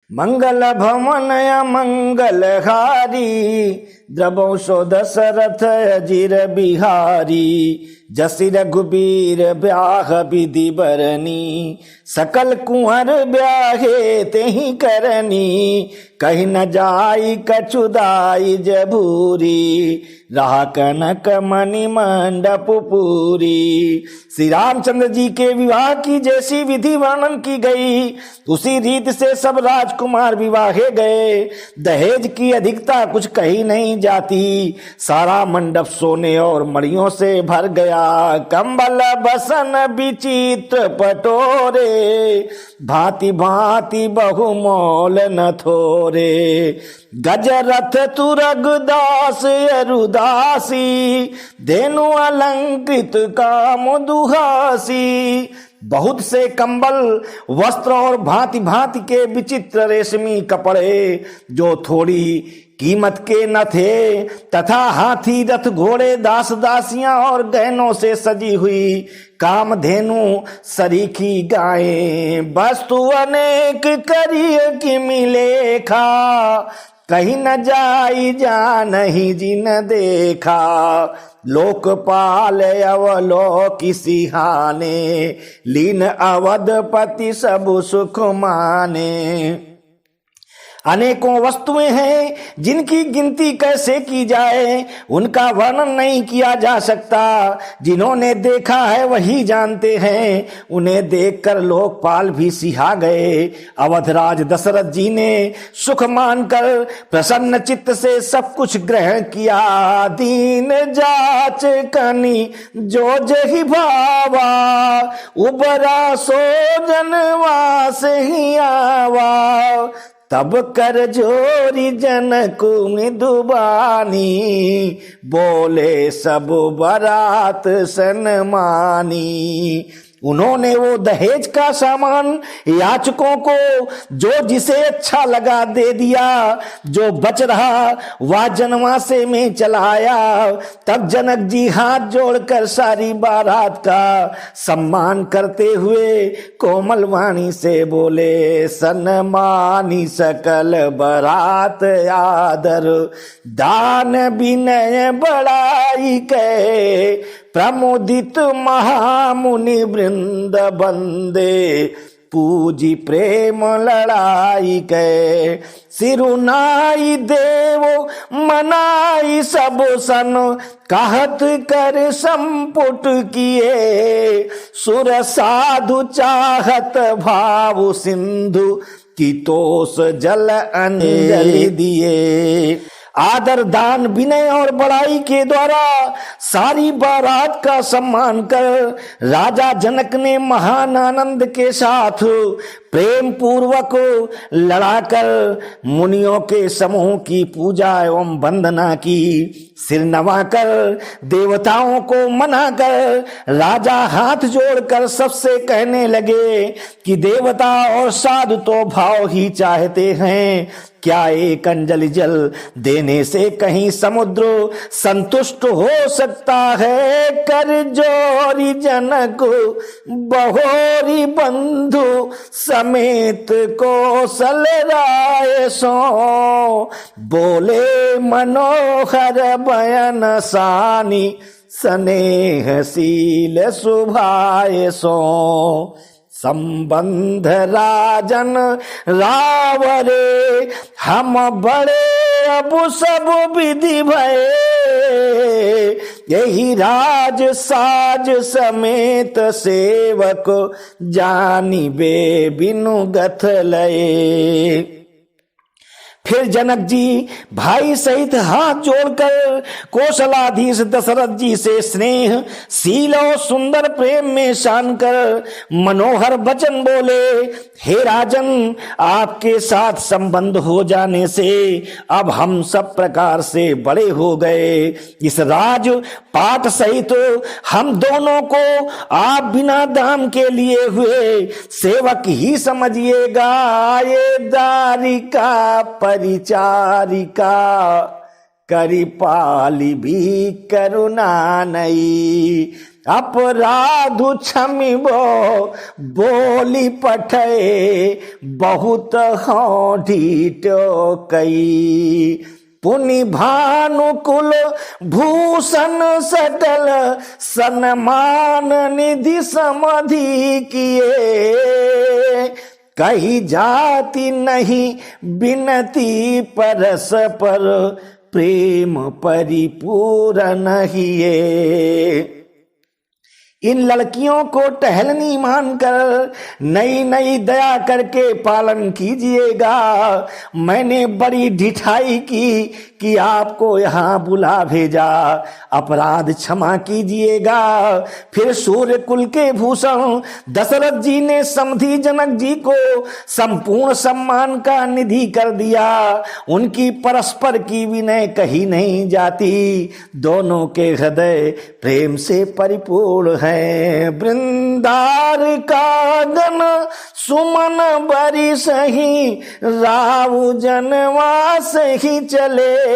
मंगल भवन मंगलहारी, द्रवंशो दशरथ अजीर बिहारी। जसि रघुबीर ब्याह विधि बरनी, सकल कुंवर ब्याहे तेहि करनी। कहीं न जाई कछुदाई जबूरी, रहा कनक मणि मंडप पूरी। श्री रामचंद्र जी के विवाह की जैसी विधि वर्णन की गई, उसी रीत से सब राजकुमार विवाहे गए। दहेज की अधिकता कुछ कही नहीं जाती, सारा मंडप सोने और मणियों से भर गया। कंबल बसन विचित्र पटोरे, भांति भांति बहुमोल न थोरे। गजरथ तुरग दास अरुदासी, धेनु अलंकृत काम दुहासी। बहुत से कंबल, वस्त्र और भांति भांति के विचित्र रेशमी कपड़े जो थोड़ी कीमत के न थे, तथा हाथी रथ घोड़े दास दासियां और गहनों से सजी हुई कामधेनु सरीखी गायें। वस्तु अनेक करिय कि मिलेखा, कहीं न जाई जा नहीं जिन देखा। लोकपाल अवलोकि सिहाने, लीन अवधपति सब सुख माने। अनेकों वस्तुएं हैं जिनकी गिनती कैसे की जाए, उनका वर्णन नहीं किया जा सकता। जिन्होंने देखा है वही जानते हैं, उन्हें देखकर लोकपाल भी सिहा गए। अवधराज दशरथ जी ने सुख मानकर प्रसन्न चित्त से सब कुछ ग्रहण किया। दीन जाच कनी जो जहि भावा, उबरा सो जनवास ही आवा। तब कर जोरी जनक मृदुबानी, बोले सब बरात सन्मानी। उन्होंने वो दहेज का सामान याचकों को जो जिसे अच्छा लगा दे दिया, जो बच रहा वह जनवासे में चलाया। तब जनक जी हाथ जोड़कर सारी बारात का सम्मान करते हुए कोमल वाणी से बोले, सन्मानी सकल बरात आदर, दान विनय बड़ाई के। प्रमुदित महामुनि वृंद बंदे, पूजी प्रेम लड़ाई के। सिरुनाई देवो मनाई सब सन, कहत कर संपुट किए। सुर साधु चाहत भाव सिंधु, की तोष जल अंजलि दिए। आदर दान विनय और बड़ाई के द्वारा सारी बारात का सम्मान कर राजा जनक ने महान आनंद के साथ प्रेम पूर्वक लड़ाकर मुनियों के समूह की पूजा एवं वंदना की। सिर नवाकर देवताओं को मनाकर राजा हाथ जोड़कर सबसे कहने लगे कि देवता और साधु तो भाव ही चाहते हैं, क्या एक अंजलि जल देने से कहीं समुद्र संतुष्ट हो सकता है। कर जोरी जनक बहोरी बंधु, समेत कौशल राय सो। बोले मनोहर बयन सानी, स्नेहशील सुभाय सो। संबंध राजन रावरे, हम बड़े अब सब विधि भये। यही राज साज समेत सेवक, जानिबे बिनु गथ लये। फिर जनक जी भाई सहित हाथ जोड़कर कौशलाधीश दशरथ जी से स्नेह शील और सुंदर प्रेम में शान कर मनोहर वचन बोले, हे राजन, आपके साथ संबंध हो जाने से अब हम सब प्रकार से बड़े हो गए। इस राज पाठ सहित हम दोनों को आप बिना दाम के लिए हुए सेवक ही समझिएगा। ये दारिका परिचारिका, करिपाली भी करुणा नहीं। अपराध क्षमिबो बोली पठे बहुत हों ढीठो कई। पुनि भानुकुल भूषण सटल सन्मान निधि समधि किए। कही जाति नहीं बिनती परस पर प्रेम परिपूर्ण हिए। इन लड़कियों को टहलनी मानकर नई नई दया करके पालन कीजिएगा। मैंने बड़ी ढिठाई की कि आपको यहाँ बुला भेजा, अपराध क्षमा कीजिएगा। फिर सूर्य कुल के भूषण दशरथ जी ने समधी जनक जी को संपूर्ण सम्मान का निधि कर दिया। उनकी परस्पर की विनय कही नहीं जाती, दोनों के हृदय प्रेम से परिपूर्ण है। वृंदार का गण सुमन बरी सही राव जनवास ही चले।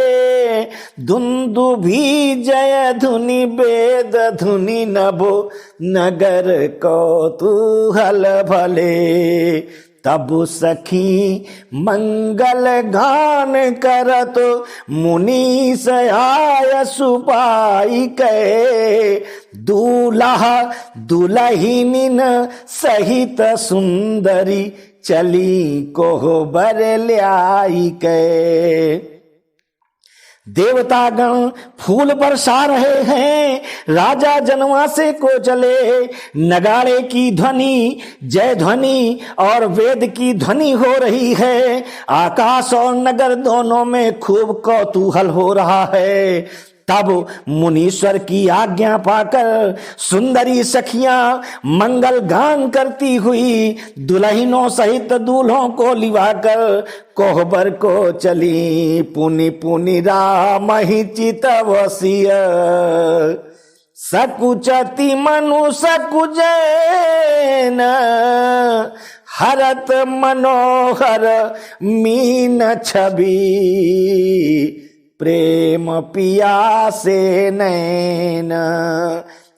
दुंदुभी जय धुनि वेद धुनि नभो नगर कौतूहल भले। तब सखी मंगल गान करत मुनीस आय सुपाई के। दूल्हा दुल्हिन सहित सुंदरी चली कोहबर ल्याई के। देवतागण फूल बरसा रहे हैं, राजा जनवासे को चले। नगाड़े की ध्वनि, जय ध्वनि और वेद की ध्वनि हो रही है। आकाश और नगर दोनों में खूब कौतूहल हो रहा है। तब मुनीश्वर की आज्ञा पाकर सुंदरी सखियां मंगल गान करती हुई दुल्हनों सहित दूल्हों को लिवाकर कोहबर को चली। पुनि पुनि राम ही चितवसिय सकुचति मनु सकुजैन। हरत मनोहर मीन छवि प्रेम पियासे नैन।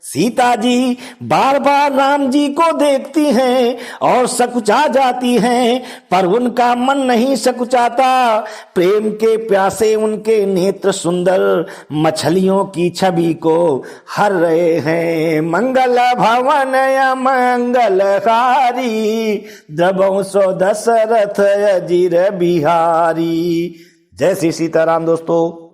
सीता जी बार बार राम जी को देखती हैं और सकुचा जाती हैं, पर उनका मन नहीं सकुचाता। प्रेम के प्यासे उनके नेत्र सुंदर मछलियों की छवि को हर रहे हैं। मंगल भवन मंगलहारी द्रवौ सो दशरथ अजिर बिहारी। जय श्री सीताराम दोस्तों।